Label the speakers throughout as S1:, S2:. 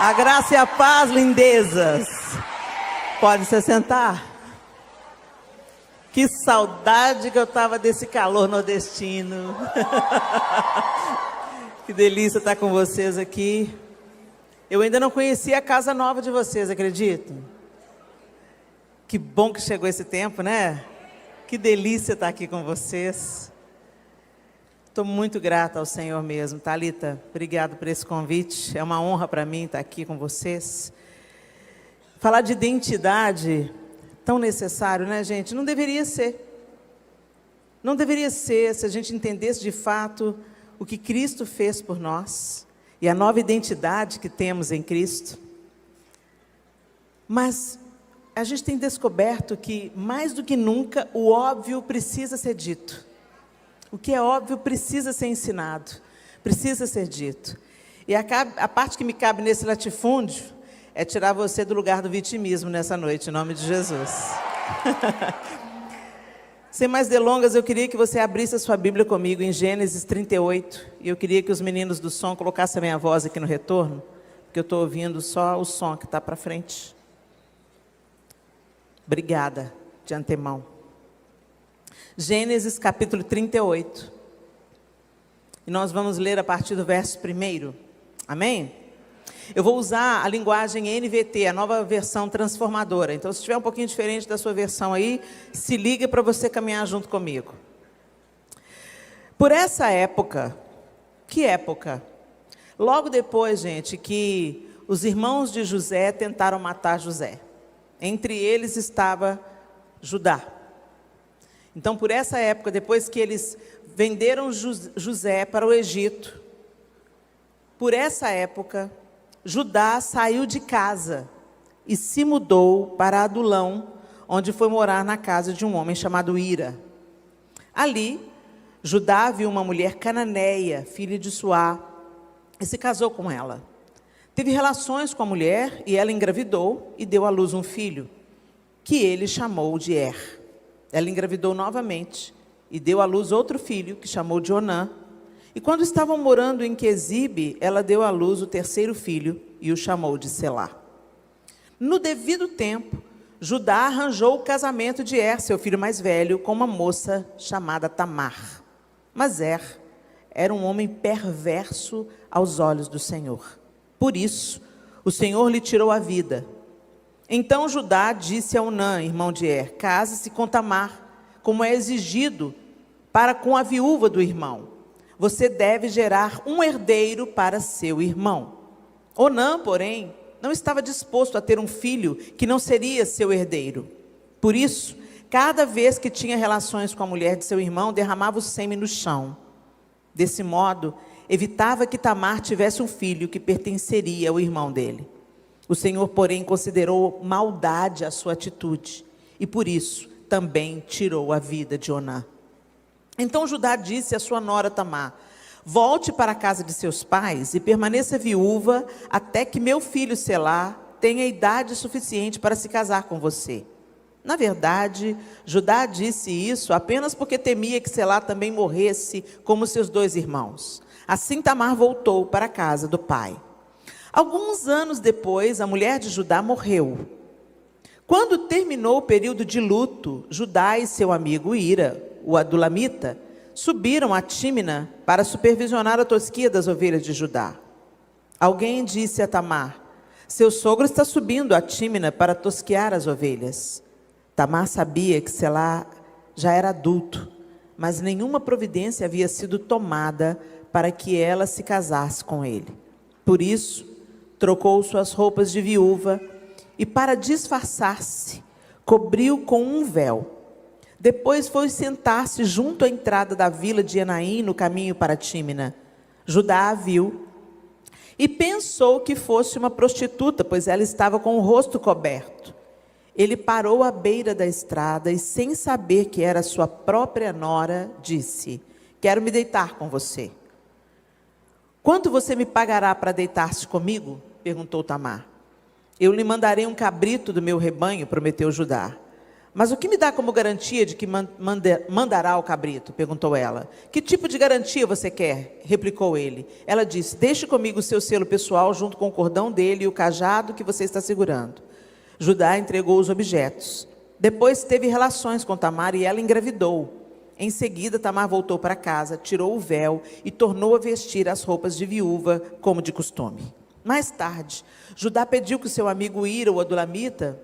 S1: A graça e a paz, lindezas. Pode se sentar. Que saudade que eu estava desse calor nordestino. Que delícia estar com vocês aqui. Eu ainda não conhecia a casa nova de vocês, acreditam? Que bom que chegou esse tempo, né? Que delícia estar aqui com vocês. Estou muito grata ao Senhor mesmo. Thalita, obrigado por esse convite. É uma honra para mim estar aqui com vocês. Falar de identidade, tão necessário, né, gente? Não deveria ser. Não deveria ser se a gente entendesse de fato o que Cristo fez por nós e a nova identidade que temos em Cristo. Mas a gente tem descoberto que, mais do que nunca, o óbvio precisa ser dito. O que é óbvio precisa ser ensinado, precisa ser dito. E a parte que me cabe nesse latifúndio é tirar você do lugar do vitimismo nessa noite, em nome de Jesus. Sem mais delongas, eu queria que você abrisse a sua Bíblia comigo em Gênesis 38. E eu queria que os meninos do som colocassem a minha voz aqui no retorno, porque eu estou ouvindo só o som que está para frente. Obrigada de antemão. Gênesis capítulo 38. E nós vamos ler a partir do verso 1. Amém? Eu vou usar a linguagem NVT, a nova versão transformadora. Então, se estiver um pouquinho diferente da sua versão aí, se liga para você caminhar junto comigo. Por essa época, que época? Logo depois, gente, que os irmãos de José tentaram matar José. Entre eles estava Judá. Então, por essa época, depois que eles venderam José para o Egito, por essa época, Judá saiu de casa e se mudou para Adulão, onde foi morar na casa de um homem chamado Ira. Ali, Judá viu uma mulher cananeia, filha de Suá, e se casou com ela. Teve relações com a mulher e ela engravidou e deu à luz um filho, que ele chamou de Er. Ela engravidou novamente e deu à luz outro filho, que chamou de Onã. E quando estavam morando em Quezibe, ela deu à luz o terceiro filho e o chamou de Selá. No devido tempo, Judá arranjou o casamento de Er, seu filho mais velho, com uma moça chamada Tamar. Mas Er era um homem perverso aos olhos do Senhor. Por isso, o Senhor lhe tirou a vida. Então Judá disse a Onã, irmão de Er: case-se com Tamar, como é exigido para com a viúva do irmão. Você deve gerar um herdeiro para seu irmão. Onã, porém, não estava disposto a ter um filho que não seria seu herdeiro. Por isso, cada vez que tinha relações com a mulher de seu irmão, derramava o sêmen no chão. Desse modo, evitava que Tamar tivesse um filho que pertenceria ao irmão dele. O Senhor, porém, considerou maldade a sua atitude, e por isso também tirou a vida de Onã. Então Judá disse à sua nora Tamar: volte para a casa de seus pais e permaneça viúva até que meu filho Selá tenha idade suficiente para se casar com você. Na verdade, Judá disse isso apenas porque temia que Selá também morresse como seus dois irmãos. Assim Tamar voltou para a casa do pai. Alguns anos depois, a mulher de Judá morreu. Quando terminou o período de luto, Judá e seu amigo Ira, o adulamita, subiram a Tímina para supervisionar a tosquia das ovelhas de Judá. Alguém disse a Tamar: seu sogro está subindo a Tímina para tosquear as ovelhas. Tamar sabia que Selá já era adulto, mas nenhuma providência havia sido tomada para que ela se casasse com ele. Por isso, trocou suas roupas de viúva e, para disfarçar-se, cobriu com um véu. Depois foi sentar-se junto à entrada da vila de Enaim, no caminho para Tímina. Judá a viu e pensou que fosse uma prostituta, pois ela estava com o rosto coberto. Ele parou à beira da estrada e, sem saber que era sua própria nora, disse: quero me deitar com você. Quanto você me pagará para deitar-se comigo? Perguntou Tamar. Eu lhe mandarei um cabrito do meu rebanho, prometeu Judá. Mas o que me dá como garantia de que mandará o cabrito? Perguntou ela. Que tipo de garantia você quer? Replicou ele. Ela disse, deixe comigo o seu selo pessoal junto com o cordão dele e o cajado que você está segurando. Judá entregou os objetos. Depois teve relações com Tamar e ela engravidou. Em seguida, Tamar voltou para casa, tirou o véu e tornou a vestir as roupas de viúva, como de costume. Mais tarde, Judá pediu que seu amigo Ira, o adulamita,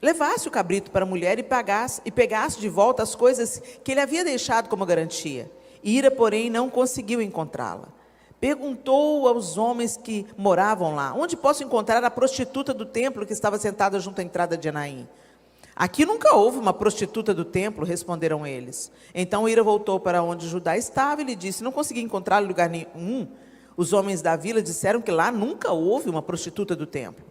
S1: levasse o cabrito para a mulher e pegasse de volta as coisas que ele havia deixado como garantia. Ira, porém, não conseguiu encontrá-la. Perguntou aos homens que moravam lá, onde posso encontrar a prostituta do templo que estava sentada junto à entrada de Enaim? Aqui nunca houve uma prostituta do templo, responderam eles. Então Ira voltou para onde Judá estava e lhe disse, não consegui encontrar em lugar nenhum. Os homens da vila disseram que lá nunca houve uma prostituta do templo.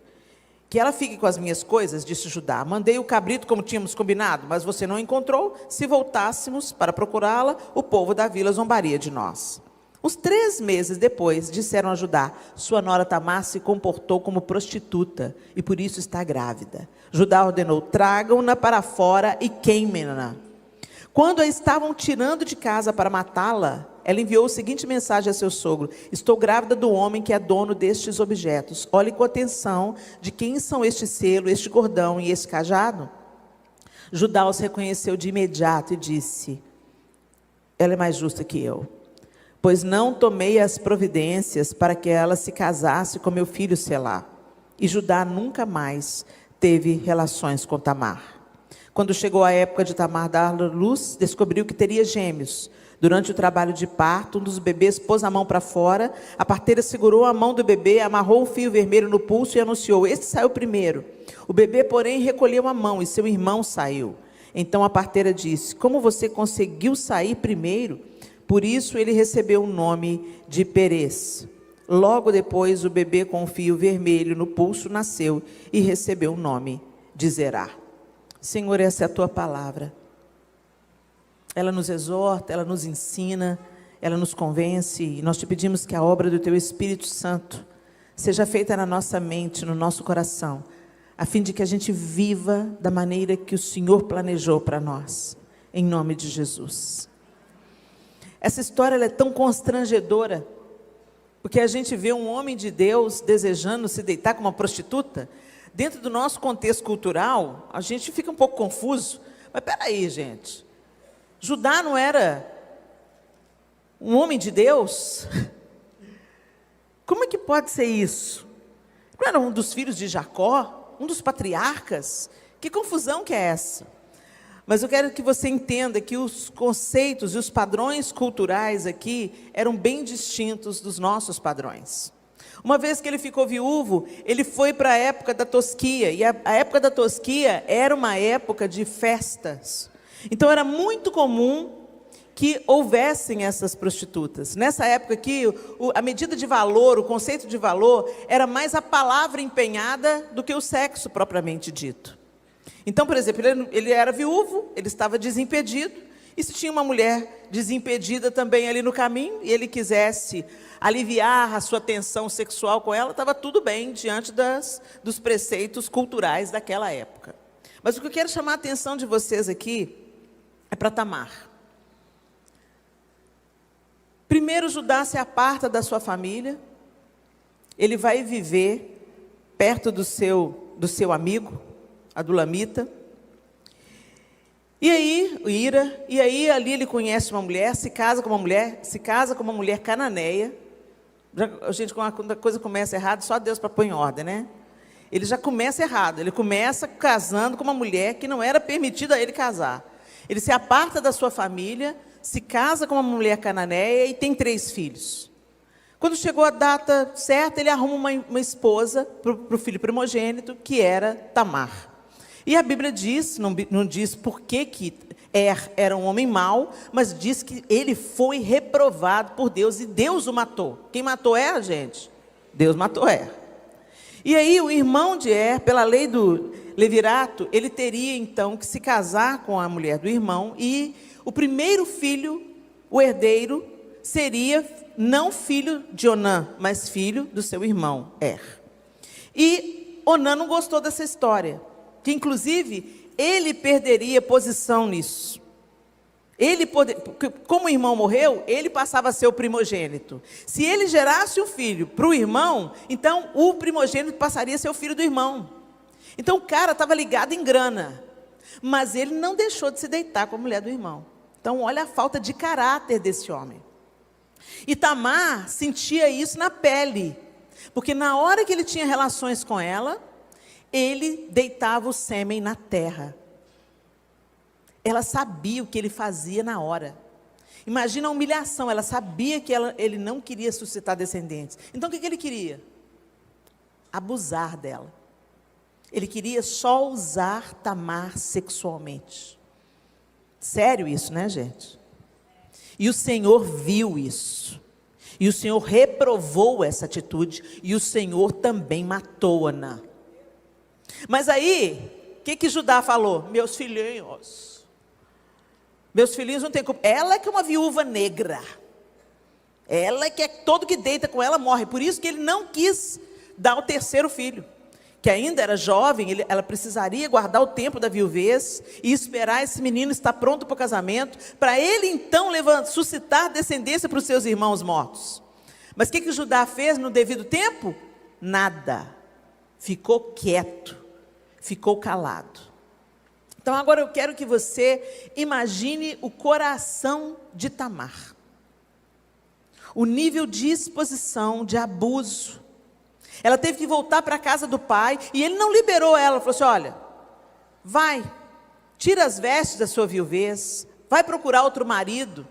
S1: Que ela fique com as minhas coisas, disse Judá. Mandei o cabrito como tínhamos combinado, mas você não encontrou. Se voltássemos para procurá-la, o povo da vila zombaria de nós. Uns 3 meses depois, disseram a Judá, sua nora Tamar se comportou como prostituta e por isso está grávida. Judá ordenou, tragam-na para fora e queimem-na. Quando a estavam tirando de casa para matá-la, ela enviou a seguinte mensagem a seu sogro, estou grávida do homem que é dono destes objetos. Olhe com atenção de quem são este selo, este cordão e este cajado. Judá os reconheceu de imediato e disse, ela é mais justa que eu, pois não tomei as providências para que ela se casasse com meu filho Selá. E Judá nunca mais teve relações com Tamar. Quando chegou a época de Tamar dar à luz, descobriu que teria gêmeos. Durante o trabalho de parto, um dos bebês pôs a mão para fora, a parteira segurou a mão do bebê, amarrou um fio vermelho no pulso e anunciou, este saiu primeiro. O bebê, porém, recolheu a mão e seu irmão saiu. Então a parteira disse, como você conseguiu sair primeiro? Por isso ele recebeu o nome de Perez. Logo depois, o bebê com o fio vermelho no pulso nasceu e recebeu o nome de Zerá. Senhor, essa é a tua palavra. Ela nos exorta, ela nos ensina, ela nos convence, e nós te pedimos que a obra do teu Espírito Santo seja feita na nossa mente, no nosso coração, a fim de que a gente viva da maneira que o Senhor planejou para nós, em nome de Jesus. Essa história ela é tão constrangedora, porque a gente vê um homem de Deus desejando se deitar com uma prostituta. Dentro do nosso contexto cultural, a gente fica um pouco confuso, mas peraí, gente, Judá não era um homem de Deus? Como é que pode ser isso? Não era um dos filhos de Jacó? Um dos patriarcas? Que confusão que é essa? Mas eu quero que você entenda que os conceitos e os padrões culturais aqui eram bem distintos dos nossos padrões. Uma vez que ele ficou viúvo, ele foi para a época da tosquia, e a época da tosquia era uma época de festas. Então era muito comum que houvessem essas prostitutas. Nessa época aqui, a medida de valor, o conceito de valor, era mais a palavra empenhada do que o sexo propriamente dito. Então, por exemplo, ele era viúvo, ele estava desimpedido, e se tinha uma mulher desimpedida também ali no caminho, e ele quisesse aliviar a sua tensão sexual com ela, estava tudo bem diante dos preceitos culturais daquela época. Mas o que eu quero chamar a atenção de vocês aqui é para Tamar. Primeiro, Judá se aparta da sua família, ele vai viver perto do seu amigo, Adulamita, e aí ali ele conhece uma mulher, se casa com uma mulher cananeia. Gente, quando a coisa começa errado, só Deus para pôr em ordem, né? Ele já começa errado, ele começa casando com uma mulher que não era permitida a ele casar. Ele se aparta da sua família, se casa com uma mulher cananeia e tem 3 filhos. Quando chegou a data certa, ele arruma uma esposa para o filho primogênito, que era Tamar. E a Bíblia diz, não diz por que era um homem mau, mas diz que ele foi reprovado por Deus e Deus o matou. Quem matou Er, gente? Deus matou Er. E aí o irmão de Er, pela lei do levirato, ele teria então que se casar com a mulher do irmão, e o primeiro filho, o herdeiro, seria não filho de Onã, mas filho do seu irmão Er. E Onã não gostou dessa história, que inclusive ele perderia posição nisso. Porque como o irmão morreu, ele passava a ser o primogênito. Se ele gerasse um filho para o irmão, então o primogênito passaria a ser o filho do irmão. Então o cara estava ligado em grana, mas ele não deixou de se deitar com a mulher do irmão. Então olha a falta de caráter desse homem. E Tamar sentia isso na pele, porque na hora que ele tinha relações com ela, ele deitava o sêmen na terra. Ela sabia o que ele fazia na hora. Imagina a humilhação, ela sabia que ele não queria suscitar descendentes. Então o que ele queria? Abusar dela. Ele queria só usar Tamar sexualmente. Sério isso, né, gente? E o Senhor viu isso. E o Senhor reprovou essa atitude. E o Senhor também matou-a. Mas aí, o que Judá falou? Meus filhinhos não têm culpa. Ela é que é uma viúva negra. Ela é que todo que deita com ela morre. Por isso que ele não quis dar o terceiro filho. Que ainda era jovem, ela precisaria guardar o tempo da viuvez e esperar esse menino estar pronto para o casamento, para ele então suscitar descendência para os seus irmãos mortos. Mas o que Judá fez no devido tempo? Nada. Ficou quieto, ficou calado. Então agora eu quero que você imagine o coração de Tamar. O nível de exposição, de abuso. Ela teve que voltar para a casa do pai, e ele não liberou ela, falou assim, olha, vai, tira as vestes da sua viuvez, vai procurar outro marido,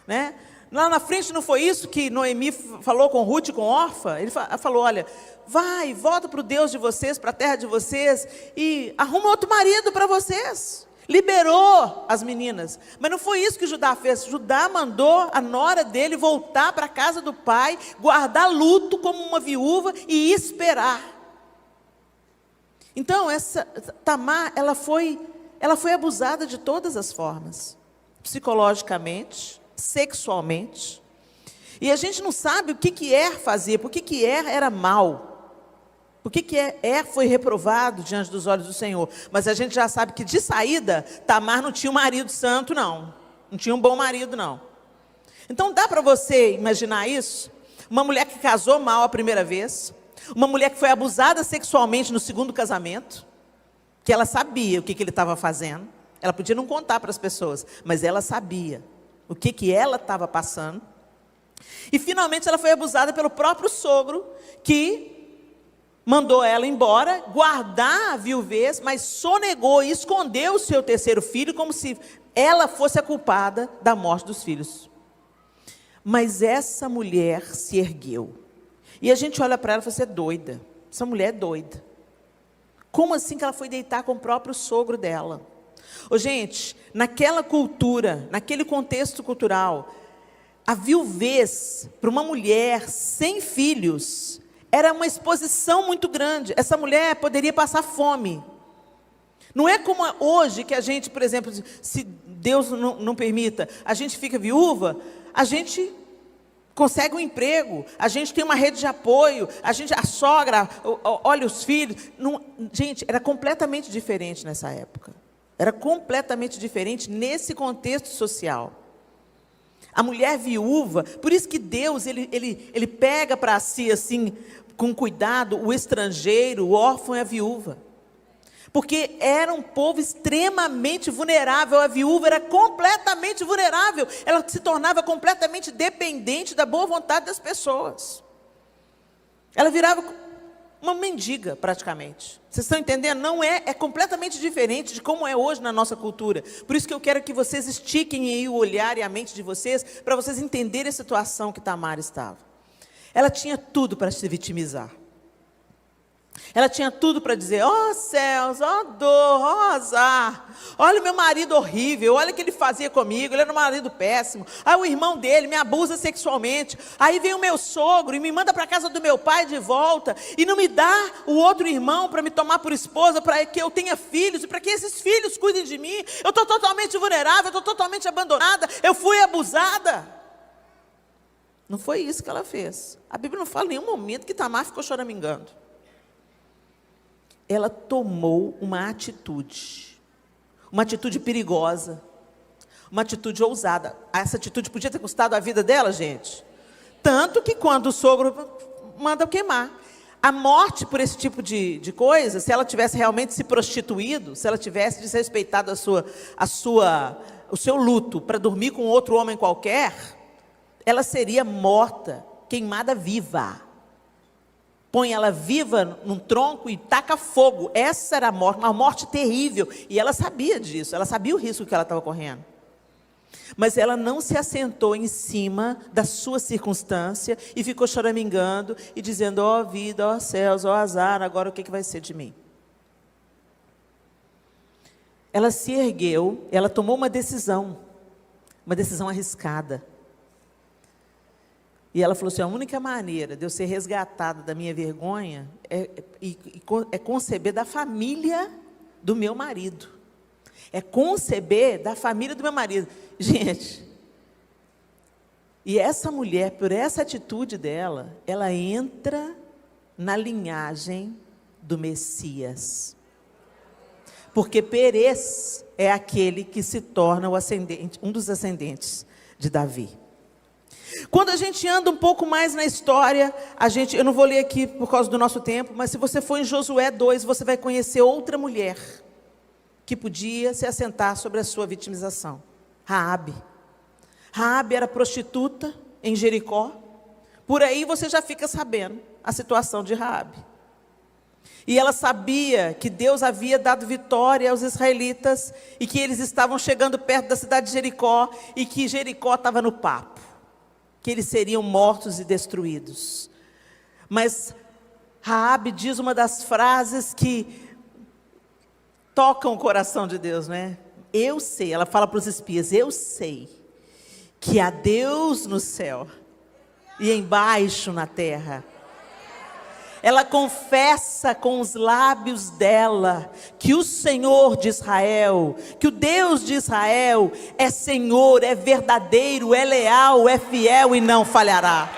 S1: né? Lá na frente não foi isso que Noemi falou com Ruth e com Orfa? Ele falou, olha, vai, volta para o Deus de vocês, para a terra de vocês, e arruma outro marido para vocês. Liberou as meninas, mas não foi isso que Judá fez. Judá mandou a nora dele voltar para a casa do pai, guardar luto como uma viúva e esperar. Então essa Tamar, ela foi abusada de todas as formas, psicologicamente, sexualmente. E a gente não sabe o que fazia, por que era mal. Por que foi reprovado diante dos olhos do Senhor? Mas a gente já sabe que de saída, Tamar não tinha um marido santo, não. Não tinha um bom marido, não. Então dá para você imaginar isso? Uma mulher que casou mal a primeira vez, uma mulher que foi abusada sexualmente no segundo casamento, que ela sabia o que ele estava fazendo. Ela podia não contar para as pessoas, mas ela sabia o que ela estava passando. E finalmente ela foi abusada pelo próprio sogro, que mandou ela embora, guardar a viuvez, mas sonegou e escondeu o seu terceiro filho, como se ela fosse a culpada da morte dos filhos. Mas essa mulher se ergueu. E a gente olha para ela e fala, você é doida. Essa mulher é doida. Como assim que ela foi deitar com o próprio sogro dela? Gente, naquela cultura, naquele contexto cultural, a viuvez para uma mulher sem filhos era uma exposição muito grande. Essa mulher poderia passar fome. Não é como hoje que a gente, por exemplo, se Deus não permita, a gente fica viúva, a gente consegue um emprego, a gente tem uma rede de apoio, a sogra olha os filhos. Gente, era completamente diferente nessa época. Era completamente diferente nesse contexto social. A mulher viúva, por isso que Deus, ele pega para si, assim, com cuidado, o estrangeiro, o órfão e a viúva. Porque era um povo extremamente vulnerável, a viúva era completamente vulnerável, ela se tornava completamente dependente da boa vontade das pessoas. Ela virava uma mendiga, praticamente. Vocês estão entendendo? Não é completamente diferente de como é hoje na nossa cultura. Por isso que eu quero que vocês estiquem aí o olhar e a mente de vocês, para vocês entenderem a situação que Tamar estava. Ela tinha tudo para se vitimizar. Ela tinha tudo para dizer, ó céus, ó dor, ó azar, olha o meu marido horrível, olha o que ele fazia comigo, ele era um marido péssimo, aí o irmão dele me abusa sexualmente, aí vem o meu sogro e me manda para a casa do meu pai de volta, e não me dá o outro irmão para me tomar por esposa, para que eu tenha filhos, e para que esses filhos cuidem de mim, eu estou totalmente vulnerável, eu estou totalmente abandonada, eu fui abusada. Não foi isso que ela fez. A Bíblia não fala em nenhum momento que Tamar ficou choramingando. Ela tomou uma atitude. uma atitude perigosa, uma atitude ousada. Essa atitude podia ter custado a vida dela, gente. Tanto que quando o sogro manda queimar. A morte por esse tipo de coisa, se ela tivesse realmente se prostituído, se ela tivesse desrespeitado o seu luto para dormir com outro homem qualquer, ela seria morta, queimada viva. Põe ela viva num tronco e taca fogo. Essa era a morte, uma morte terrível. E ela sabia disso, ela sabia o risco que ela estava correndo. Mas ela não se assentou em cima da sua circunstância e ficou choramingando e dizendo: ó vida, ó céus, ó azar, agora o que vai ser de mim? Ela se ergueu, ela tomou uma decisão arriscada. E ela falou assim: a única maneira de eu ser resgatada da minha vergonha é conceber da família do meu marido. É conceber da família do meu marido. Gente, e essa mulher, por essa atitude dela, ela entra na linhagem do Messias. Porque Perez é aquele que se torna um dos ascendentes de Davi. Quando a gente anda um pouco mais na história, eu não vou ler aqui por causa do nosso tempo, mas se você for em Josué 2, você vai conhecer outra mulher que podia se assentar sobre a sua vitimização. Raabe. Raabe era prostituta em Jericó. Por aí você já fica sabendo a situação de Raabe. E ela sabia que Deus havia dado vitória aos israelitas e que eles estavam chegando perto da cidade de Jericó e que Jericó estava no papo, que eles seriam mortos e destruídos. Mas Raabe diz uma das frases que tocam o coração de Deus, né? Eu sei, ela fala para os espias: eu sei que há Deus no céu e embaixo na terra. Ela confessa com os lábios dela que o Senhor de Israel, que o Deus de Israel é Senhor, é verdadeiro, é leal, é fiel e não falhará.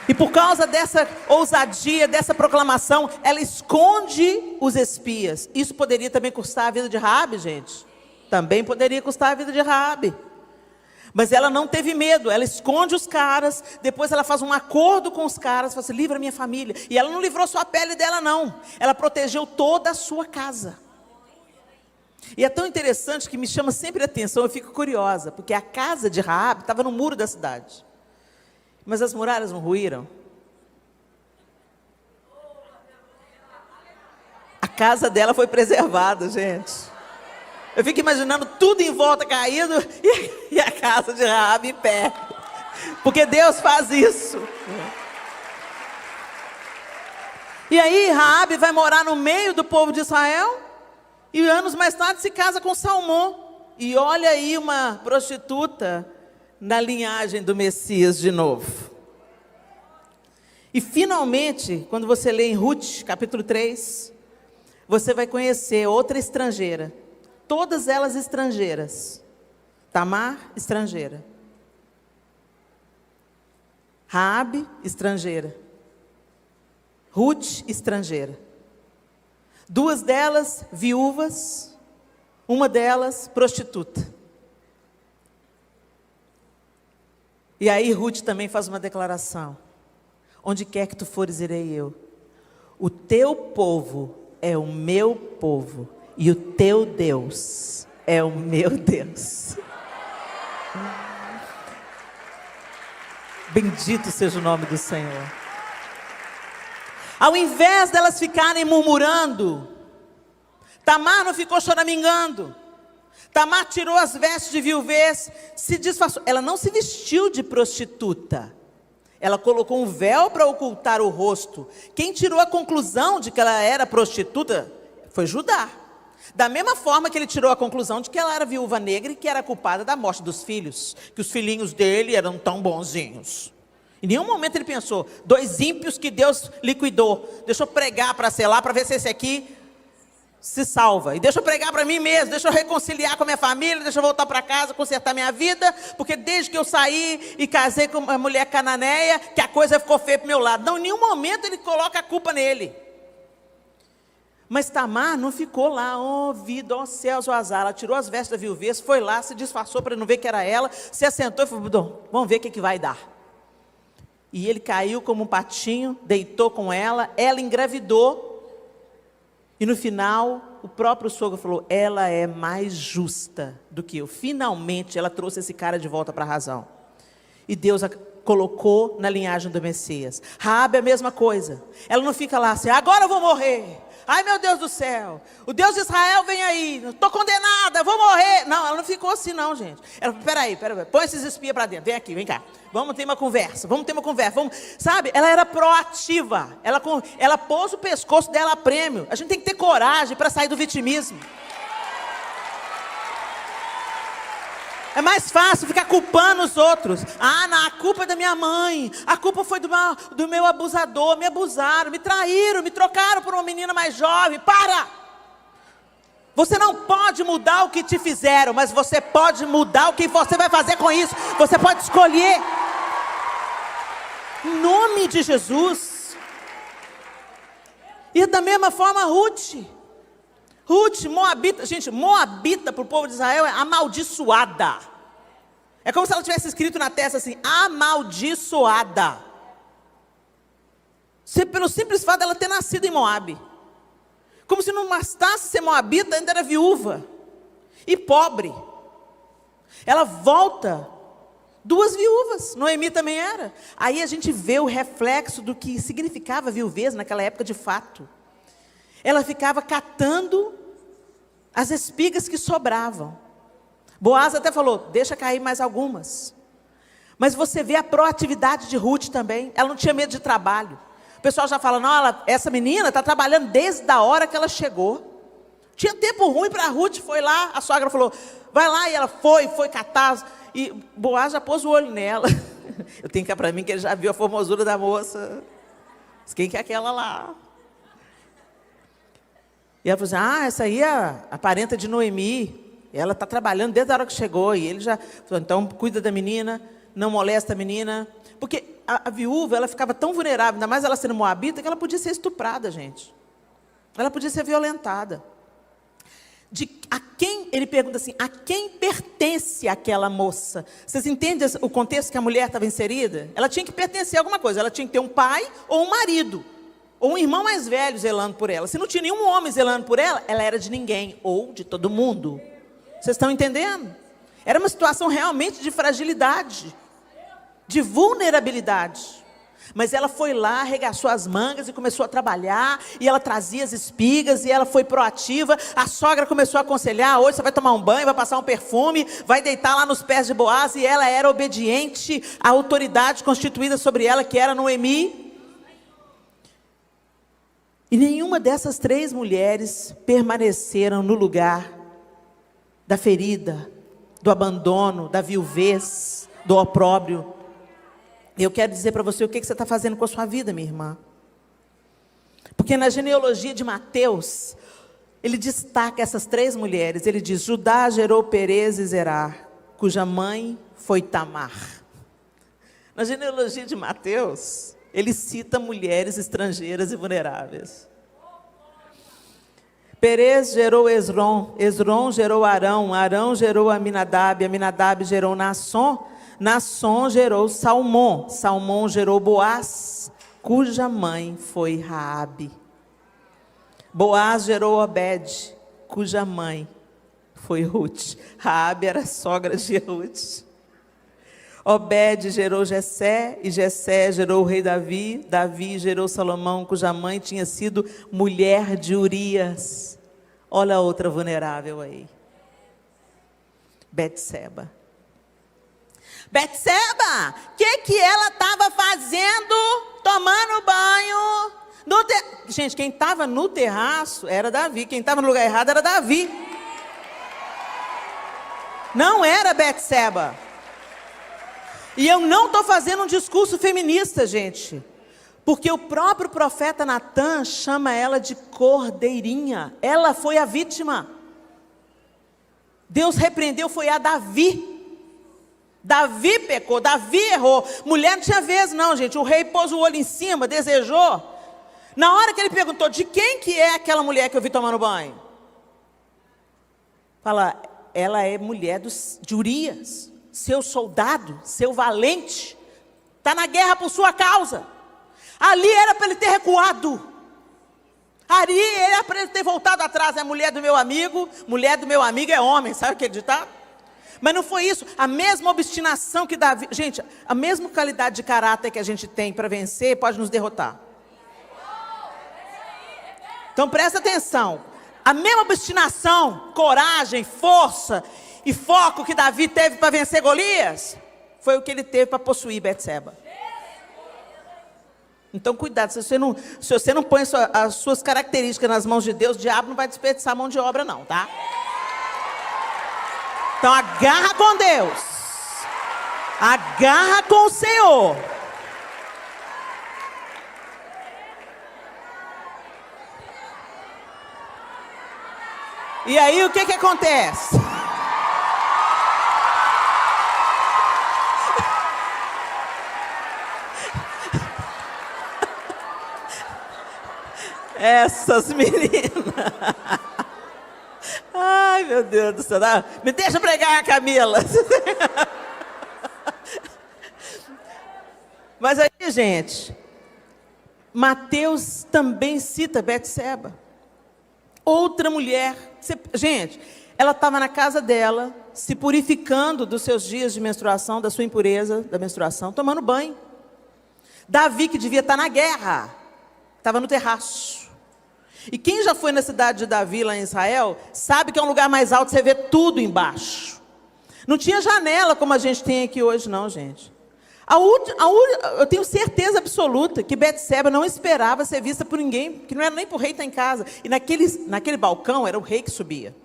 S1: E por causa dessa ousadia, dessa proclamação, ela esconde os espias. Isso poderia também custar a vida de Raabe, gente? Também poderia custar a vida de Raabe. Mas ela não teve medo, ela esconde os caras, depois ela faz um acordo com os caras, fala assim: livra minha família. E ela não livrou só a pele dela, não. Ela protegeu toda a sua casa. E é tão interessante que me chama sempre a atenção, eu fico curiosa, porque a casa de Raabe estava no muro da cidade. Mas as muralhas não ruíram. A casa dela foi preservada, gente. Eu fico imaginando tudo em volta caído e a casa de Raabe em pé. Porque Deus faz isso. E aí Raabe vai morar no meio do povo de Israel e anos mais tarde se casa com Salmão. E olha aí uma prostituta na linhagem do Messias de novo. E finalmente, quando você lê em Ruth, capítulo 3, você vai conhecer outra estrangeira. Todas elas estrangeiras. Tamar, estrangeira. Raabe, estrangeira. Ruth, estrangeira. Duas delas viúvas, uma delas prostituta. E aí Ruth também faz uma declaração: onde quer que tu fores, irei eu. O teu povo é o meu povo e o teu Deus é o meu Deus. Bendito seja o nome do Senhor. Ao invés delas ficarem murmurando, Tamar não ficou choramingando. Tamar tirou as vestes de viuvez, se disfarçou. Ela não se vestiu de prostituta. Ela colocou um véu para ocultar o rosto. Quem tirou a conclusão de que ela era prostituta foi Judá. Da mesma forma que ele tirou a conclusão de que ela era viúva negra e que era culpada da morte dos filhos. Que os filhinhos dele eram tão bonzinhos. Em nenhum momento ele pensou: dois ímpios que Deus liquidou. Deixa eu pregar para selar, para ver se esse aqui se salva. E deixa eu pregar para mim mesmo, deixa eu reconciliar com a minha família, deixa eu voltar para casa, consertar minha vida, porque desde que eu saí e casei com uma mulher cananeia, que a coisa ficou feia para o meu lado. Não, em nenhum momento ele coloca a culpa nele. Mas Tamar não ficou lá, ó vida, ó céus, ó azar. Ela tirou as vestes da viuvez, foi lá, se disfarçou para não ver que era ela, se assentou e falou, vamos ver o que vai dar. E ele caiu como um patinho, deitou com ela engravidou. E no final, o próprio sogro falou, ela é mais justa do que eu. Finalmente, ela trouxe esse cara de volta para a razão. E Deus a colocou na linhagem do Messias. Raabe é a mesma coisa. Ela não fica lá assim, agora eu vou morrer. Ai meu Deus do céu, o Deus de Israel vem aí, estou condenada, vou morrer. Não, ela não ficou assim não, gente. Ela, peraí, põe esses espias para dentro, vem aqui, vem cá. Vamos ter uma conversa, sabe? Ela era proativa, ela pôs o pescoço dela a prêmio. A gente tem que ter coragem para sair do vitimismo. É mais fácil ficar culpando os outros. Não, a culpa é da minha mãe. A culpa foi do meu abusador. Me abusaram, me traíram, me trocaram por uma menina mais jovem. Para! Você não pode mudar o que te fizeram, mas você pode mudar o que você vai fazer com isso. Você pode escolher. Em nome de Jesus. E da mesma forma, Ruth, Moabita, gente, Moabita para o povo de Israel é amaldiçoada. É como se ela tivesse escrito na testa assim, amaldiçoada. Pelo simples fato dela ter nascido em Moabe. Como se não bastasse ser Moabita, ainda era viúva. E pobre. Ela volta, 2 viúvas, Noemi também era. Aí a gente vê o reflexo do que significava viuvez naquela época de fato. Ela ficava catando as espigas que sobravam. Boaz até falou, deixa cair mais algumas. Mas você vê a proatividade de Ruth também. Ela não tinha medo de trabalho. O pessoal já fala, não, essa menina está trabalhando desde a hora que ela chegou. Tinha tempo ruim para Ruth, foi lá, a sogra falou, vai lá, e ela foi catar. E Boaz já pôs o olho nela. Eu tenho que ir para mim, que ele já viu a formosura da moça. Quem que é aquela lá? E ela falou assim, essa aí é a parenta de Noemi. Ela está trabalhando desde a hora que chegou. E ele já falou, então cuida da menina, não molesta a menina. Porque a viúva, ela ficava tão vulnerável, ainda mais ela sendo moabita, que ela podia ser estuprada, gente. Ela podia ser violentada. Ele pergunta assim, a quem pertence aquela moça? Vocês entendem o contexto que a mulher estava inserida? Ela tinha que pertencer a alguma coisa. Ela tinha que ter um pai ou um marido. Ou um irmão mais velho zelando por ela. Se não tinha nenhum homem zelando por ela, ela era de ninguém, ou de todo mundo. Vocês estão entendendo? Era uma situação realmente de fragilidade, de vulnerabilidade. Mas ela foi lá, arregaçou as mangas e começou a trabalhar, e ela trazia as espigas, e ela foi proativa. A sogra começou a aconselhar, hoje você vai tomar um banho, vai passar um perfume, vai deitar lá nos pés de Boaz, e ela era obediente à autoridade constituída sobre ela, que era Noemi. E nenhuma dessas 3 mulheres permaneceram no lugar da ferida, do abandono, da viuvez, do opróbrio. Eu quero dizer para você o que você está fazendo com a sua vida, minha irmã. Porque na genealogia de Mateus, ele destaca essas 3 mulheres. Ele diz, Judá gerou Perez e Zerá, cuja mãe foi Tamar. Na genealogia de Mateus, ele cita mulheres estrangeiras e vulneráveis. Perez gerou Esrom, Esrom gerou Arão, Arão gerou Aminadab, Aminadab gerou Naasson, Naasson gerou Salmão, Salmão gerou Boaz, cuja mãe foi Raabe. Boaz gerou Obed, cuja mãe foi Ruth. Raabe era sogra de Ruth. Obed gerou Jessé, e Jessé gerou o rei Davi. Davi gerou Salomão, cuja mãe tinha sido mulher de Urias. Olha a outra vulnerável aí. Betseba. Betseba, o que ela estava fazendo? Tomando banho. Gente, quem estava no terraço era Davi. Quem estava no lugar errado era Davi. Não era Betseba. E eu não estou fazendo um discurso feminista, gente. Porque o próprio profeta Natan chama ela de cordeirinha. Ela foi a vítima. Deus repreendeu, foi a Davi. Davi pecou, Davi errou. Mulher não tinha vez não, gente. O rei pôs o olho em cima, desejou. Na hora que ele perguntou, de quem que é aquela mulher que eu vi tomando banho? Fala, ela é mulher de Urias, seu soldado, seu valente, está na guerra por sua causa. Ali era para ele ter recuado. Ali era para ele ter voltado atrás. É mulher do meu amigo é homem, sabe aquele ditado? Mas não foi isso, a mesma obstinação que Davi, gente, a mesma qualidade de caráter que a gente tem para vencer, pode nos derrotar. Então presta atenção, a mesma obstinação, coragem, força e foco que Davi teve para vencer Golias, foi o que ele teve para possuir Betseba. Então cuidado, se você não põe as suas características nas mãos de Deus, o diabo não vai desperdiçar a mão de obra não, tá? Então agarra com Deus, agarra com o Senhor. E aí o que acontece? Essas meninas. Ai, meu Deus do céu. Me deixa pregar, Camila. Mas aí, gente, Mateus também cita Betseba. Outra mulher. Gente, ela estava na casa dela, se purificando dos seus dias de menstruação, da sua impureza da menstruação, tomando banho. Davi, que devia estar na guerra, estava no terraço. E quem já foi na cidade de Davi, lá em Israel, sabe que é um lugar mais alto, você vê tudo embaixo. Não tinha janela como a gente tem aqui hoje, não, gente. Eu tenho certeza absoluta que Betseba não esperava ser vista por ninguém, que não era nem para o rei estar em casa. E naquele balcão era o rei que subia.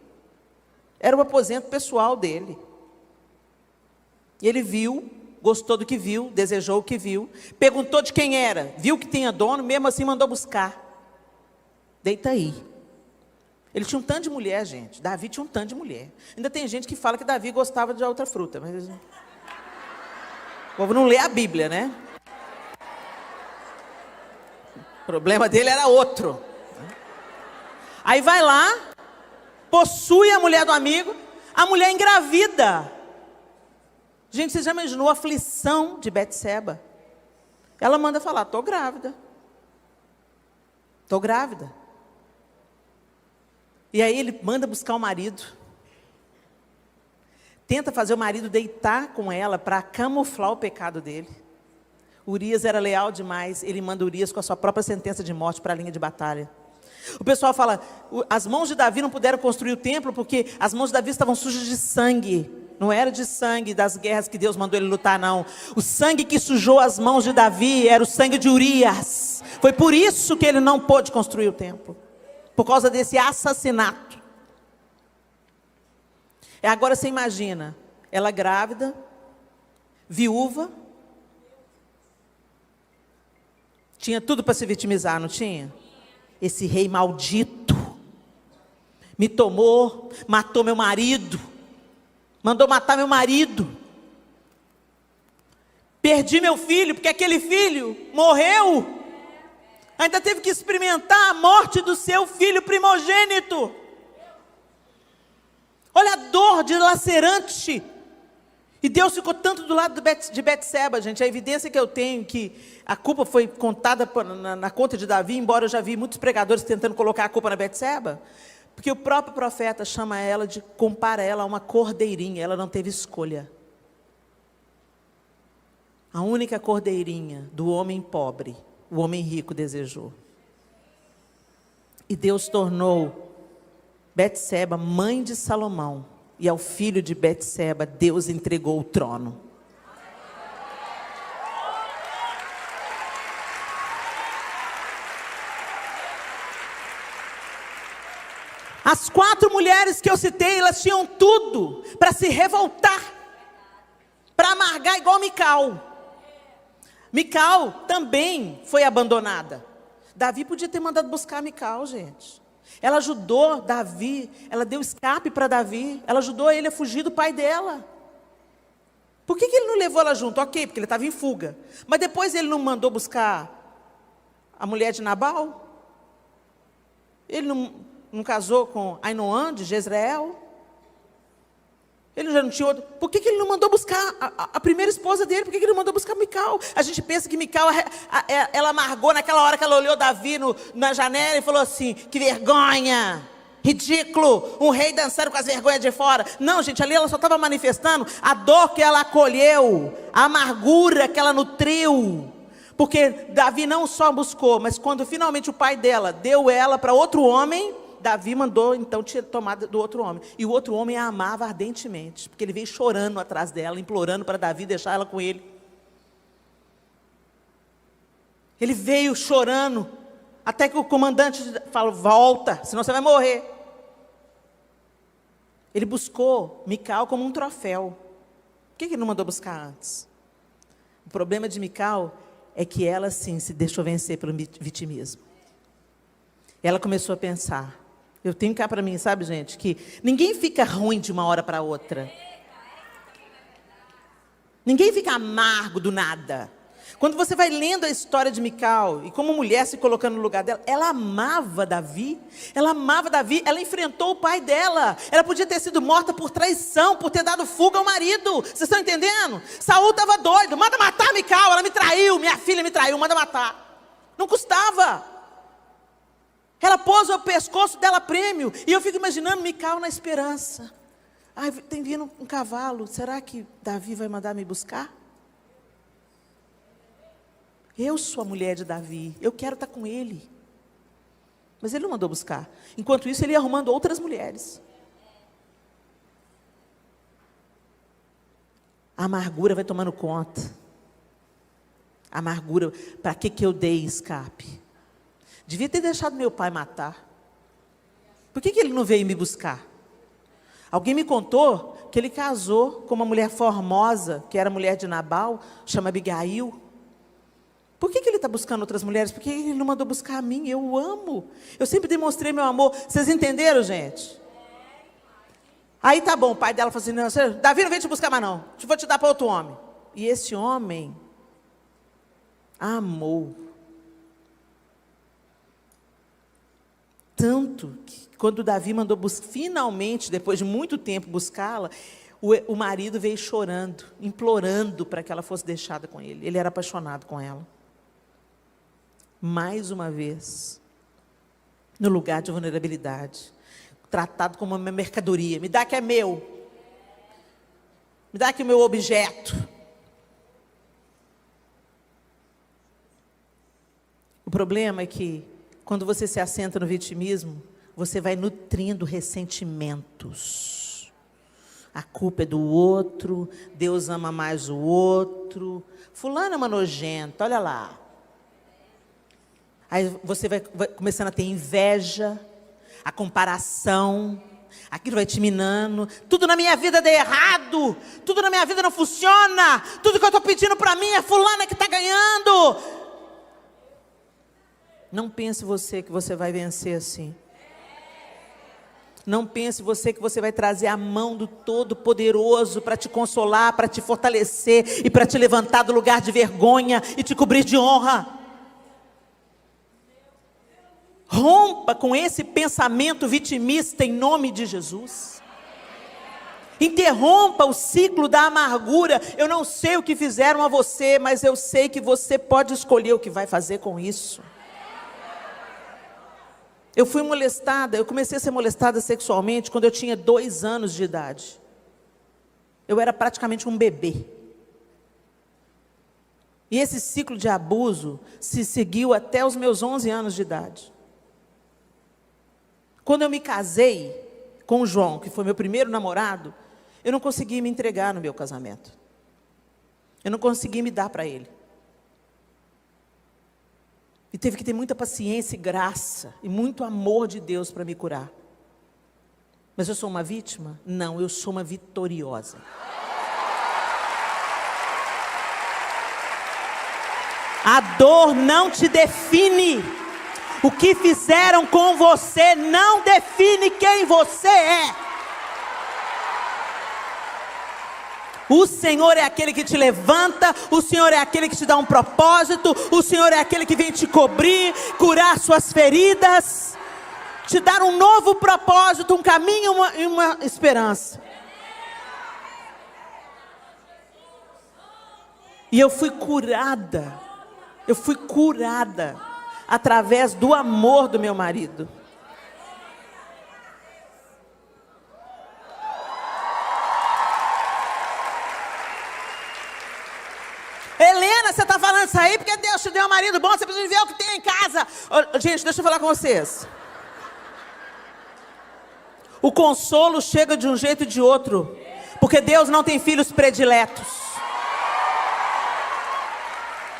S1: Era o aposento pessoal dele. E ele viu, gostou do que viu, desejou o que viu, perguntou de quem era, viu que tinha dono, mesmo assim mandou buscar. Deita aí. Ele tinha um tanto de mulher, gente. Davi tinha um tanto de mulher. Ainda tem gente que fala que Davi gostava de outra fruta, mas o povo não lê a Bíblia, né? O problema dele era outro. Aí vai lá, possui a mulher do amigo, a mulher engravida. Gente, você já imaginou a aflição de Betseba? Ela manda falar, estou grávida. Estou grávida. E aí ele manda buscar o marido. Tenta fazer o marido deitar com ela para camuflar o pecado dele. Urias era leal demais. Ele manda Urias com a sua própria sentença de morte para a linha de batalha. O pessoal fala, as mãos de Davi não puderam construir o templo porque as mãos de Davi estavam sujas de sangue. Não era de sangue das guerras que Deus mandou ele lutar, não. O sangue que sujou as mãos de Davi era o sangue de Urias. Foi por isso que ele não pôde construir o templo. Por causa desse assassinato. Agora você imagina, ela grávida, viúva, tinha tudo para se vitimizar, não tinha? Esse rei maldito me tomou, matou meu marido, mandou matar meu marido, perdi meu filho, porque aquele filho morreu, ainda teve que experimentar a morte do seu filho primogênito. Olha a dor dilacerante. E Deus ficou tanto do lado de Betseba, gente. A evidência que eu tenho que a culpa foi contada na conta de Davi, embora eu já vi muitos pregadores tentando colocar a culpa na Betseba, porque o próprio profeta chama ela compara ela a uma cordeirinha. Ela não teve escolha. A única cordeirinha do homem pobre, o homem rico desejou. E Deus tornou Betseba mãe de Salomão. E ao filho de Betseba, Deus entregou o trono. As 4 mulheres que eu citei, elas tinham tudo para se revoltar, para amargar igual Mical. Mical também foi abandonada. Davi podia ter mandado buscar Mical, gente. Ela ajudou Davi, ela deu escape para Davi, ela ajudou ele a fugir do pai dela. Por que ele não levou ela junto? Ok, porque ele estava em fuga. Mas depois ele não mandou buscar a mulher de Nabal? Ele não casou com Ainoã de Jezreel? Ele já não tinha outro. Por que ele não mandou buscar a primeira esposa dele? Por que ele não mandou buscar Mical? A gente pensa que Mical, ela amargou naquela hora que ela olhou Davi na janela e falou assim: que vergonha, ridículo, um rei dançando com as vergonhas de fora. Não, gente, ali ela só estava manifestando a dor que ela acolheu, a amargura que ela nutriu. Porque Davi não só buscou, mas quando finalmente o pai dela deu ela para outro homem, Davi mandou então tomar do outro homem. E o outro homem a amava ardentemente, porque ele veio chorando atrás dela, implorando para Davi deixar ela com ele. Ele veio chorando, até que o comandante falou: volta, senão você vai morrer. Ele buscou Mical como um troféu. Por que ele não mandou buscar antes? O problema de Mical é que ela sim se deixou vencer pelo vitimismo. Ela começou a pensar: eu tenho cá para mim, sabe, gente, que ninguém fica ruim de uma hora para outra. Ninguém fica amargo do nada. Quando você vai lendo a história de Mical, e como mulher se colocando no lugar dela, ela amava Davi, ela enfrentou o pai dela, ela podia ter sido morta por traição, por ter dado fuga ao marido, vocês estão entendendo? Saul estava doido: manda matar Mical, ela me traiu, minha filha me traiu, manda matar. Não custava. Ela pôs o pescoço dela prêmio, e eu fico imaginando Mical na esperança. Ai, tem vindo um cavalo, será que Davi vai mandar me buscar? Eu sou a mulher de Davi, eu quero estar com ele. Mas ele não mandou buscar. Enquanto isso, ele ia arrumando outras mulheres. A amargura vai tomando conta. A amargura, para que eu dei escape? Devia ter deixado meu pai matar. Por que ele não veio me buscar? Alguém me contou que ele casou com uma mulher formosa, que era mulher de Nabal, chama Abigail. Por que ele está buscando outras mulheres? Porque ele não mandou buscar a mim, eu o amo. Eu sempre demonstrei meu amor. Vocês entenderam, gente? Aí tá bom, o pai dela falou assim: não, Davi não vem te buscar mais não, vou te dar para outro homem. E esse homem amou. Tanto que quando Davi mandou finalmente, depois de muito tempo, buscá-la, o marido veio chorando, implorando para que ela fosse deixada com ele. Ele era apaixonado com ela. Mais uma vez, no lugar de vulnerabilidade, tratado como uma mercadoria. Me dá que é meu. Me dá que é o meu objeto. O problema é que, quando você se assenta no vitimismo, você vai nutrindo ressentimentos. A culpa é do outro, Deus ama mais o outro, fulano é uma nojenta, olha lá. Aí você vai começando a ter inveja, a comparação, aquilo vai te minando. Tudo na minha vida deu errado, tudo na minha vida não funciona, tudo que eu estou pedindo para mim é fulana que está ganhando. Não pense você que você vai vencer assim. Não pense você que você vai trazer a mão do Todo-Poderoso para te consolar, para te fortalecer e para te levantar do lugar de vergonha e te cobrir de honra. Rompa com esse pensamento vitimista em nome de Jesus. Interrompa o ciclo da amargura. Eu não sei o que fizeram a você, mas eu sei que você pode escolher o que vai fazer com isso. Eu fui molestada, eu comecei a ser molestada sexualmente quando eu tinha 2 anos de idade. Eu era praticamente um bebê. E esse ciclo de abuso se seguiu até os meus 11 anos de idade. Quando eu me casei com o João, que foi meu primeiro namorado, eu não consegui me entregar no meu casamento. Eu não consegui me dar para ele. E teve que ter muita paciência e graça, e muito amor de Deus para me curar. Mas eu sou uma vítima? Não, eu sou uma vitoriosa. A dor não te define. O que fizeram com você não define quem você é. O Senhor é aquele que te levanta, o Senhor é aquele que te dá um propósito, o Senhor é aquele que vem te cobrir, curar suas feridas, te dar um novo propósito, um caminho e uma esperança. E eu fui curada através do amor do meu marido. Helena, você está falando isso aí porque Deus te deu um marido bom, você precisa ver o que tem em casa. Gente, deixa eu falar com vocês. O consolo chega de um jeito e de outro, porque Deus não tem filhos prediletos.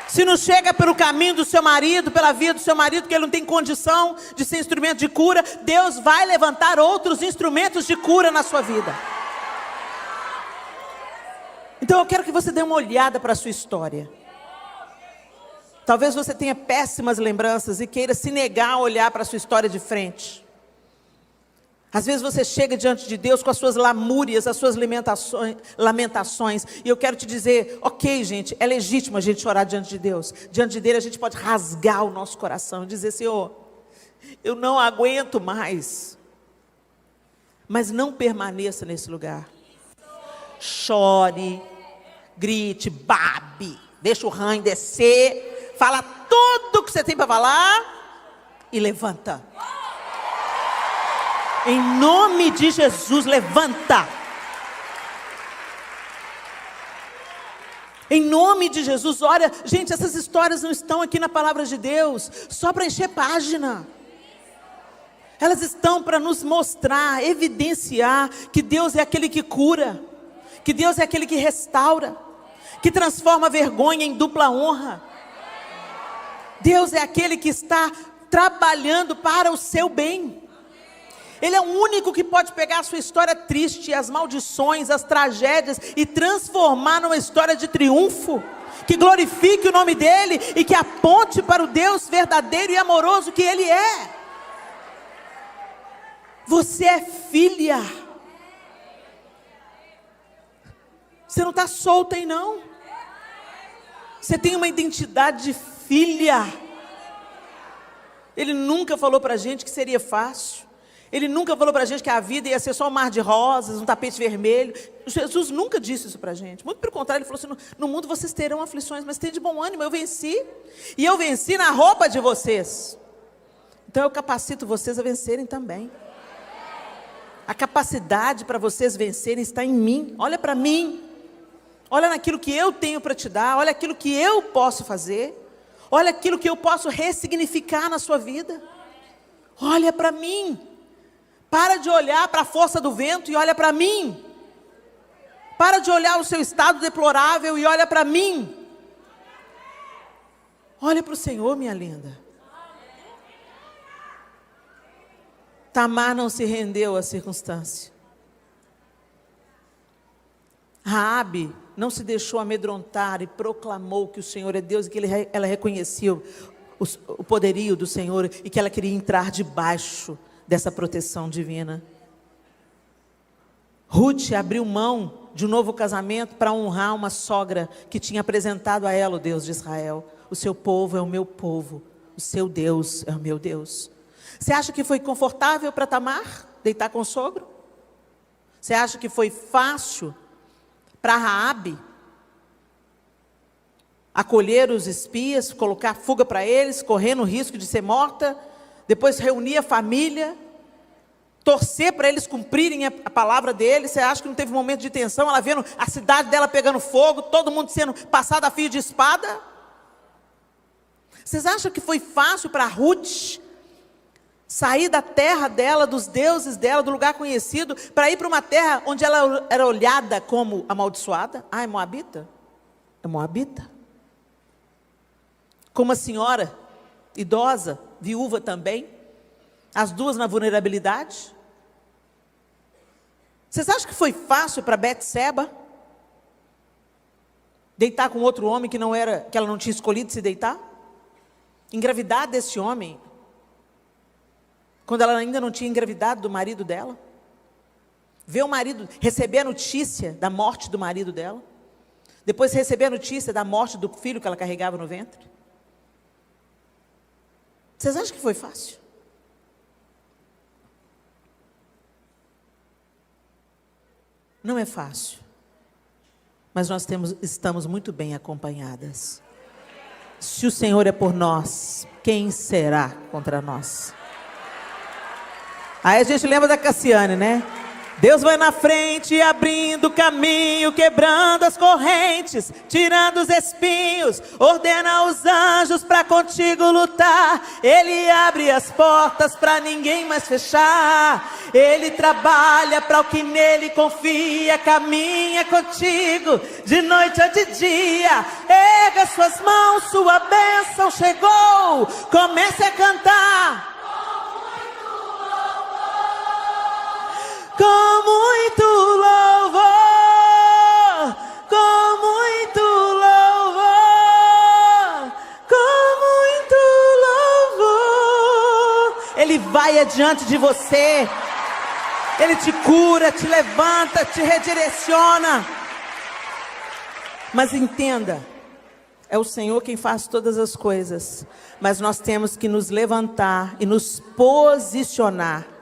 S1: Se não chega pelo caminho do seu marido, pela via do seu marido, que ele não tem condição de ser instrumento de cura, Deus vai levantar outros instrumentos de cura na sua vida. Então eu quero que você dê uma olhada para a sua história. Talvez você tenha péssimas lembranças e queira se negar a olhar para a sua história de frente. Às vezes você chega diante de Deus com as suas lamúrias, as suas lamentações. E eu quero te dizer, ok, gente, é legítimo a gente chorar diante de Deus. Diante dele a gente pode rasgar o nosso coração e dizer, Senhor, eu não aguento mais. Mas não permaneça nesse lugar. Chore, grite, babe, deixa o ranho descer, fala tudo o que você tem para falar e levanta. Em nome de Jesus, levanta. Em nome de Jesus, olha, gente, essas histórias não estão aqui na palavra de Deus só para encher página. Elas estão para nos mostrar, evidenciar que Deus é aquele que cura, que Deus é aquele que restaura, que transforma a vergonha em dupla honra. Deus é aquele que está trabalhando para o seu bem. Ele é o único que pode pegar a sua história triste, as maldições, as tragédias e transformar numa história de triunfo, que glorifique o nome dele e que aponte para o Deus verdadeiro e amoroso que ele é. Você é filha. Você não está solta aí não. Você tem uma identidade de filha. Ele nunca falou para a gente que seria fácil. Ele nunca falou para a gente que a vida ia ser só um mar de rosas, um tapete vermelho. Jesus nunca disse isso para a gente. Muito pelo contrário, ele falou assim, no mundo vocês terão aflições, mas tem de bom ânimo, eu venci. E eu venci na roupa de vocês. Então eu capacito vocês a vencerem também. A capacidade para vocês vencerem está em mim. Olha para mim. Olha naquilo que eu tenho para te dar. Olha aquilo que eu posso fazer. Olha aquilo que eu posso ressignificar na sua vida. Olha para mim. Para de olhar para a força do vento e olha para mim. Para de olhar o seu estado deplorável e olha para mim. Olha para o Senhor, minha linda. Tamar não se rendeu à circunstância. Raabe não se deixou amedrontar e proclamou que o Senhor é Deus e que ela reconhecia o poderio do Senhor e que ela queria entrar debaixo dessa proteção divina. Ruth abriu mão de um novo casamento para honrar uma sogra que tinha apresentado a ela o Deus de Israel. O seu povo é o meu povo, o seu Deus é o meu Deus. Você acha que foi confortável para Tamar deitar com o sogro? Você acha que foi fácil para Raabe acolher os espias, colocar fuga para eles, correndo o risco de ser morta, depois reunir a família, torcer para eles cumprirem a palavra deles? Você acha que não teve um momento de tensão, ela vendo a cidade dela pegando fogo, todo mundo sendo passado a fio de espada? Vocês acham que foi fácil para Ruth sair da terra dela, dos deuses dela, do lugar conhecido, para ir para uma terra onde ela era olhada como amaldiçoada? Ah, é moabita? É moabita? Com uma senhora idosa, viúva também, as duas na vulnerabilidade. Vocês acham que foi fácil para Betseba deitar com outro homem que ela não tinha escolhido se deitar? Engravidar desse homem, quando ela ainda não tinha engravidado do marido dela? ver o marido, receber a notícia da morte do marido dela, depois receber a notícia da morte do filho que ela carregava no ventre. Vocês acham que foi fácil? Não é fácil, mas nós estamos muito bem acompanhadas. Se o Senhor é por nós, quem será contra nós? Aí a gente lembra da Cassiane, né? Deus vai na frente, abrindo caminho, quebrando as correntes, tirando os espinhos, ordena os anjos para contigo lutar. Ele abre as portas para ninguém mais fechar. Ele trabalha para o que nele confia, caminha contigo de noite ou de dia. Erga suas mãos, sua bênção chegou. Comece a cantar. Com muito louvor, com muito louvor, com muito louvor. Ele vai adiante de você, Ele te cura, te levanta, te redireciona. Mas entenda, é o Senhor quem faz todas as coisas, mas nós temos que nos levantar e nos posicionar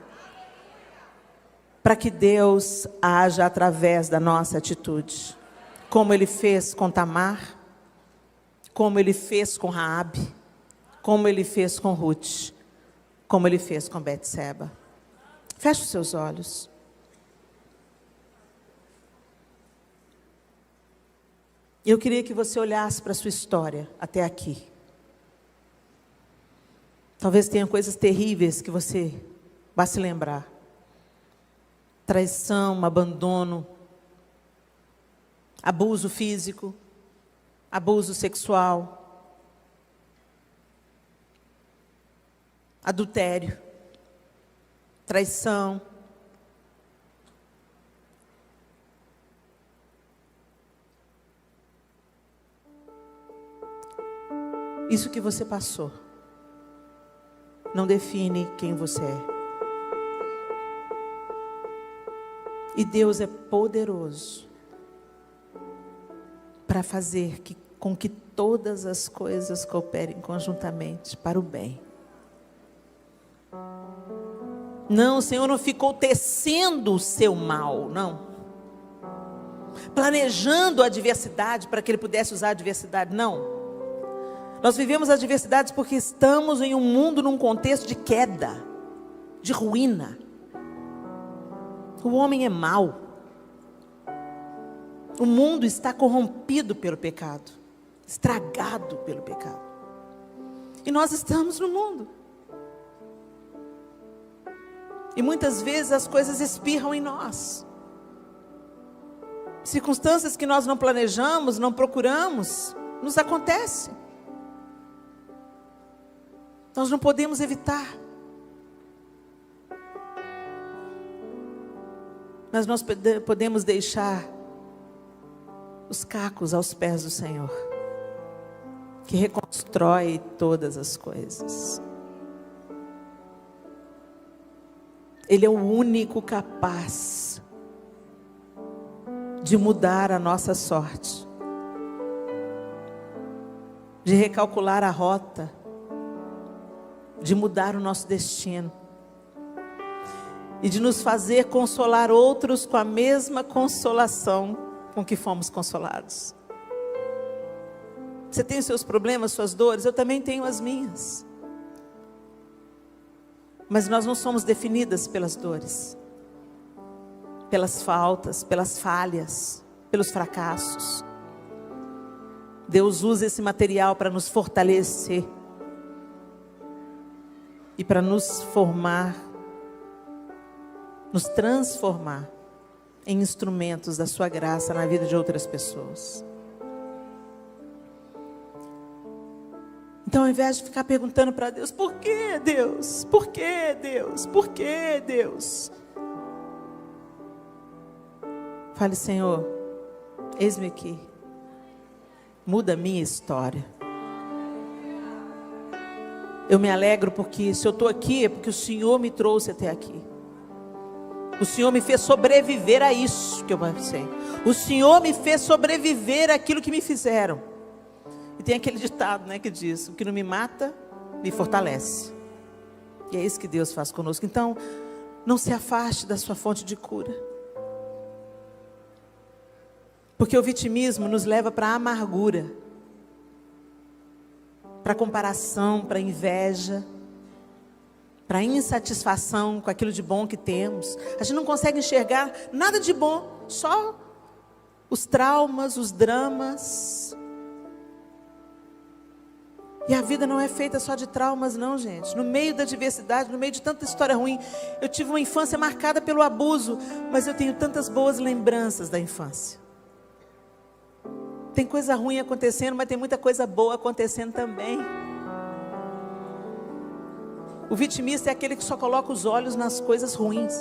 S1: para que Deus haja através da nossa atitude. Como Ele fez com Tamar, como Ele fez com Raabe, como Ele fez com Ruth, como Ele fez com Betseba. Feche os seus olhos. Eu queria que você olhasse para a sua história até aqui. Talvez tenha coisas terríveis que você vá se lembrar. Traição, abandono, abuso físico, abuso sexual, adultério, traição. Isso que você passou não define quem você é. E Deus é poderoso para fazer com que todas as coisas cooperem conjuntamente para o bem. Não, o Senhor não ficou tecendo o seu mal, não. Planejando a adversidade para que Ele pudesse usar a adversidade, não. Nós vivemos as adversidades porque estamos em um mundo, num contexto de queda, de ruína. O homem é mau. O mundo está corrompido pelo pecado, estragado pelo pecado. E nós estamos no mundo. E muitas vezes as coisas espirram em nós. Circunstâncias que nós não planejamos, não procuramos, nos acontecem. Nós não podemos evitar. Mas nós podemos deixar os cacos aos pés do Senhor, que reconstrói todas as coisas. Ele é o único capaz de mudar a nossa sorte, de recalcular a rota, de mudar o nosso destino. E de nos fazer consolar outros com a mesma consolação com que fomos consolados. Você tem os seus problemas, suas dores, eu também tenho as minhas. Mas nós não somos definidas pelas dores, pelas faltas, pelas falhas, pelos fracassos. Deus usa esse material para nos fortalecer e para nos formar, nos transformar em instrumentos da sua graça na vida de outras pessoas. Então, ao invés de ficar perguntando para Deus, por que Deus? Por que Deus? Por que Deus? Fale, Senhor, eis-me aqui. Muda a minha história. Eu me alegro porque se eu estou aqui é porque o Senhor me trouxe até aqui. O Senhor me fez sobreviver a isso que eu passei. O Senhor me fez sobreviver àquilo que me fizeram. E tem aquele ditado, né, que diz: o que não me mata, me fortalece. E é isso que Deus faz conosco. Então, não se afaste da sua fonte de cura. Porque o vitimismo nos leva para a amargura, para a comparação, para a inveja, para a insatisfação com aquilo de bom que temos. A gente não consegue enxergar nada de bom, só os traumas, os dramas. E a vida não é feita só de traumas não, gente. No meio da diversidade, no meio de tanta história ruim. Eu tive uma infância marcada pelo abuso, mas eu tenho tantas boas lembranças da infância. Tem coisa ruim acontecendo, mas tem muita coisa boa acontecendo também. O vitimista é aquele que só coloca os olhos nas coisas ruins.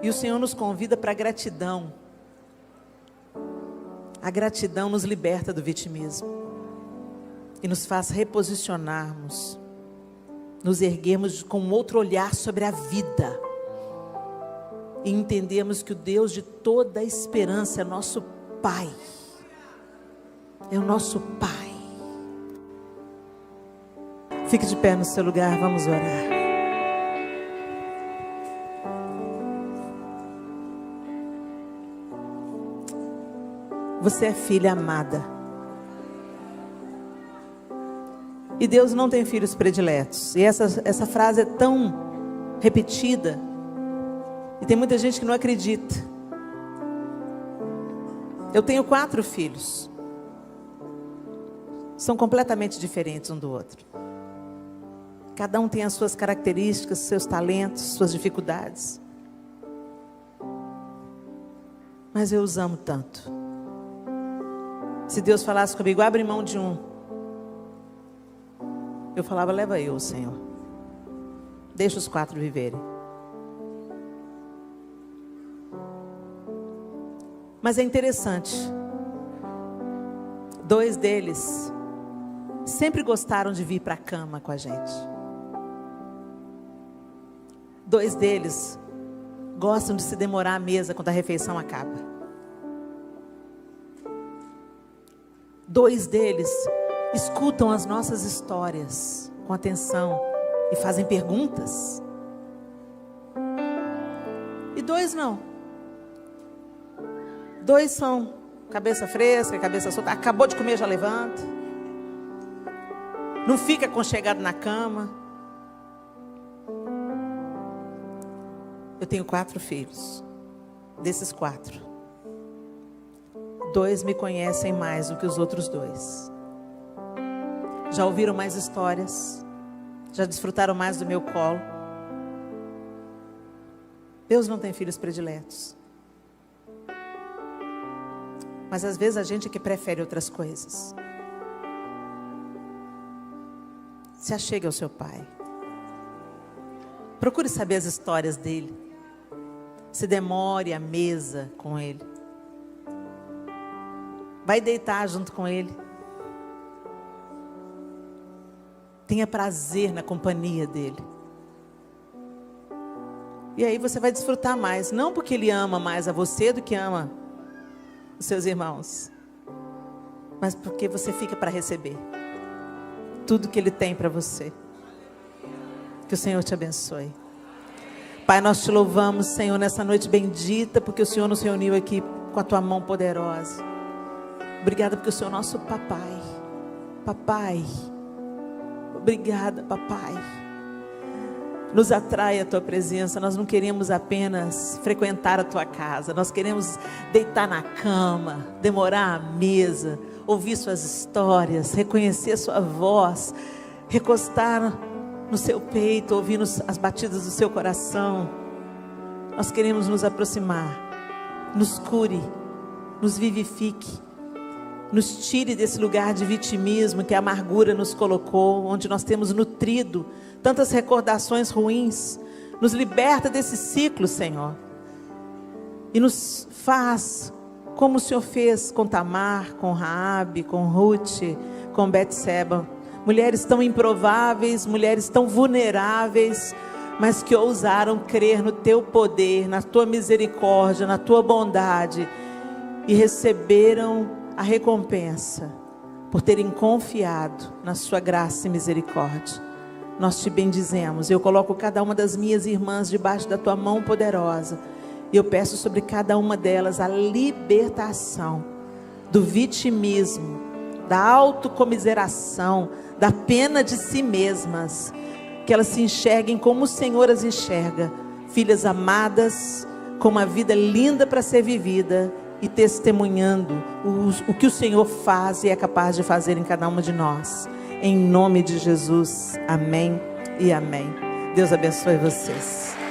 S1: E o Senhor nos convida para a gratidão. A gratidão nos liberta do vitimismo. E nos faz reposicionarmos. Nos erguermos com outro olhar sobre a vida. E entendemos que o Deus de toda a esperança é nosso Pai. É o nosso Pai. Fique de pé no seu lugar, vamos orar. Você é filha amada. E Deus não tem filhos prediletos. E essa frase é tão repetida. E tem muita gente que não acredita. Eu tenho 4 filhos. São completamente diferentes um do outro. Cada um tem as suas características, seus talentos, suas dificuldades. Mas eu os amo tanto. Se Deus falasse comigo, abre mão de um, eu falava, leva eu, Senhor. Deixa os 4 viverem. Mas é interessante. 2 deles sempre gostaram de vir para a cama com a gente. 2 deles gostam de se demorar à mesa quando a refeição acaba. 2 deles escutam as nossas histórias com atenção e fazem perguntas. E 2 não. 2 são cabeça fresca, cabeça solta. Acabou de comer, já levanta. Não fica aconchegado na cama. Eu tenho 4 filhos. Desses 4, 2 me conhecem mais do que os outros 2. Já ouviram mais histórias. Já desfrutaram mais do meu colo. Deus não tem filhos prediletos. Mas às vezes a gente é que prefere outras coisas. Se achegue ao seu pai. Procure saber as histórias dele. Se demore à mesa com ele. Vai deitar junto com ele. Tenha prazer na companhia dele. E aí você vai desfrutar mais. Não porque ele ama mais a você do que ama os seus irmãos. Mas porque você fica para receber tudo que ele tem para você. Que o Senhor te abençoe. Pai, nós te louvamos, Senhor, nessa noite bendita, porque o Senhor nos reuniu aqui com a tua mão poderosa. Obrigada porque o Senhor é nosso papai. Papai. Obrigada, papai. Nos atrai a tua presença. Nós não queremos apenas frequentar a tua casa. Nós queremos deitar na cama, demorar à mesa, ouvir suas histórias, reconhecer sua voz, recostar no seu peito, ouvir as batidas do seu coração. Nós queremos nos aproximar. Nos cure, nos vivifique, nos tire desse lugar de vitimismo que a amargura nos colocou, onde nós temos nutrido tantas recordações ruins. Nos liberta desse ciclo, Senhor, e nos faz como o Senhor fez com Tamar, com Raabe, com Ruth, com Betseba. Mulheres tão improváveis, mulheres tão vulneráveis, mas que ousaram crer no teu poder, na tua misericórdia, na tua bondade, e receberam a recompensa por terem confiado na sua graça e misericórdia. Nós te bendizemos. Eu coloco cada uma das minhas irmãs debaixo da tua mão poderosa, e eu peço sobre cada uma delas a libertação do vitimismo, da autocomiseração, da pena de si mesmas, que elas se enxerguem como o Senhor as enxerga, filhas amadas, com uma vida linda para ser vivida, e testemunhando o que o Senhor faz e é capaz de fazer em cada uma de nós. Em nome de Jesus, amém e amém. Deus abençoe vocês.